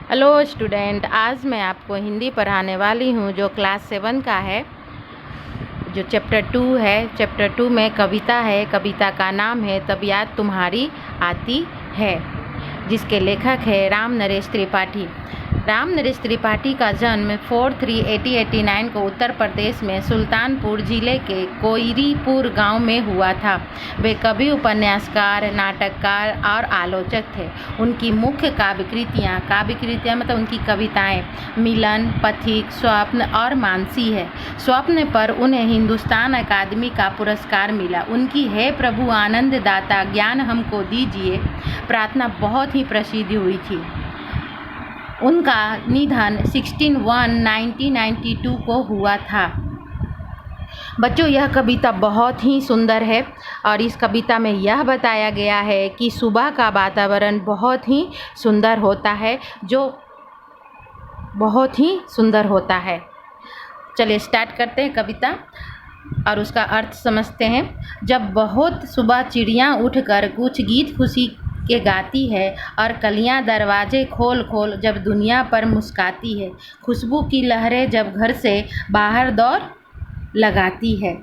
Hello student, आज मैं आपको हिंदी पढ़ाने वाली हूँ जो क्लास 7 का है, जो चैप्टर 2 है। चैप्टर 2 में कविता है। कविता का नाम है तब याद तुम्हारी आती है, जिसके लेखक है राम नरेश त्रिपाठी। राम नरेश त्रिपाठी का जन्म 4/3/1889 को उत्तर प्रदेश में सुल्तानपुर जिले के कोइरीपुर गांव में हुआ था। वे कवि, उपन्यासकार, नाटककार और आलोचक थे। उनकी मुख्य काव्यकृतियाँ मतलब उनकी कविताएं मिलन, पथिक, स्वप्न और मानसी है। स्वप्न पर उन्हें हिंदुस्तान अकादमी का पुरस्कार मिला। उनकी हे प्रभु आनंद दाता ज्ञान हमको दीजिए प्रार्थना बहुत ही प्रसिद्ध हुई थी। उनका निधन 16/1/1992 को हुआ था। बच्चों, यह कविता बहुत ही सुंदर है और इस कविता में यह बताया गया है कि सुबह का वातावरण बहुत ही सुंदर होता है, जो बहुत ही सुंदर होता है। चलिए स्टार्ट करते हैं कविता और उसका अर्थ समझते हैं। जब बहुत सुबह चिड़ियाँ उठकर कुछ गीत खुशी के गाती है और कलियां दरवाजे खोल खोल जब दुनिया पर मुस्काती है, खुशबू की लहरें जब घर से बाहर दौड़ लगाती है।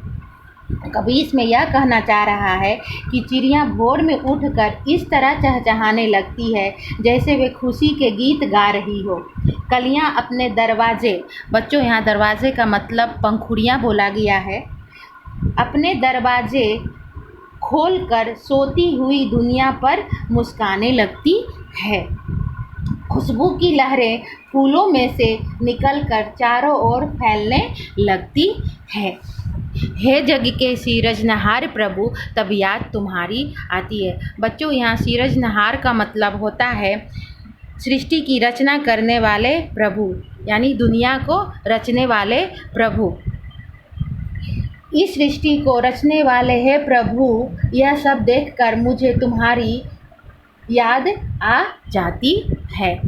कवि इसमें यह कहना चाह रहा है कि चिड़ियां भोर में उठकर इस तरह चहचहाने लगती है जैसे वे खुशी के गीत गा रही हो। कलियां अपने दरवाजे, बच्चों यहाँ दरवाजे का मतलब पंखुड़ियाँ बोला गया है, अपने दरवाजे खोलकर सोती हुई दुनिया पर मुस्काने लगती है। खुशबू की लहरें फूलों में से निकलकर चारों ओर फैलने लगती है। हे जग के सीरजनहार प्रभु तब याद तुम्हारी आती है। बच्चों, यहाँ सीरजनहार का मतलब होता है सृष्टि की रचना करने वाले प्रभु, यानी दुनिया को रचने वाले प्रभु। इस सृष्टि को रचने वाले हैं प्रभु, यह सब देखकर मुझे तुम्हारी याद आ जाती है।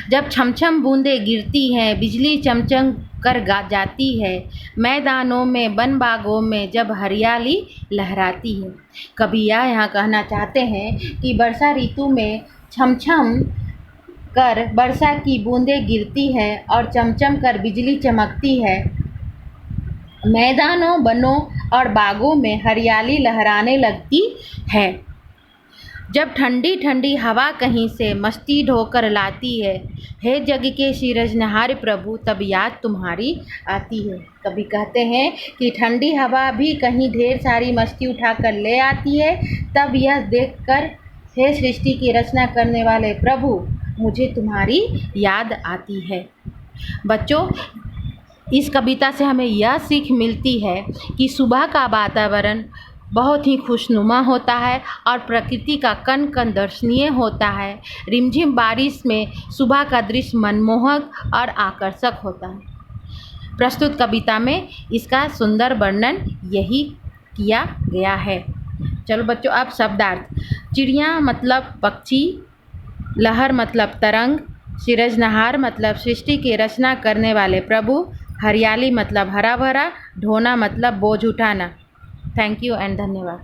जब छमछम बूंदें गिरती हैं, बिजली चमचम कर गा जाती है, मैदानों में, वन बागों में जब हरियाली लहराती है। कवि यहाँ कहना चाहते हैं कि वर्षा ऋतु में छमछम कर वर्षा की बूंदें गिरती हैं और चमचम कर बिजली चमकती है। मैदानों, वनों और बागों में हरियाली लहराने लगती है। जब ठंडी ठंडी हवा कहीं से मस्ती ढोकर लाती है, हे जग के सीरजनहार प्रभु तब याद तुम्हारी आती है। कभी कहते हैं कि ठंडी हवा भी कहीं ढेर सारी मस्ती उठाकर ले आती है, तब यह देखकर हे सृष्टि की रचना करने वाले प्रभु मुझे तुम्हारी याद आती है। बच्चों, इस कविता से हमें यह सीख मिलती है कि सुबह का वातावरण बहुत ही खुशनुमा होता है और प्रकृति का कण कण दर्शनीय होता है। रिमझिम बारिश में सुबह का दृश्य मनमोहक और आकर्षक होता है। प्रस्तुत कविता में इसका सुंदर वर्णन यही किया गया है। चलो बच्चों, अब शब्दार्थ। चिड़िया मतलब पक्षी, लहर मतलब तरंग, सीरजनहार मतलब सृष्टि की रचना करने वाले प्रभु, हरियाली मतलब हरा भरा, ढोना मतलब बोझ उठाना। थैंक यू एंड धन्यवाद।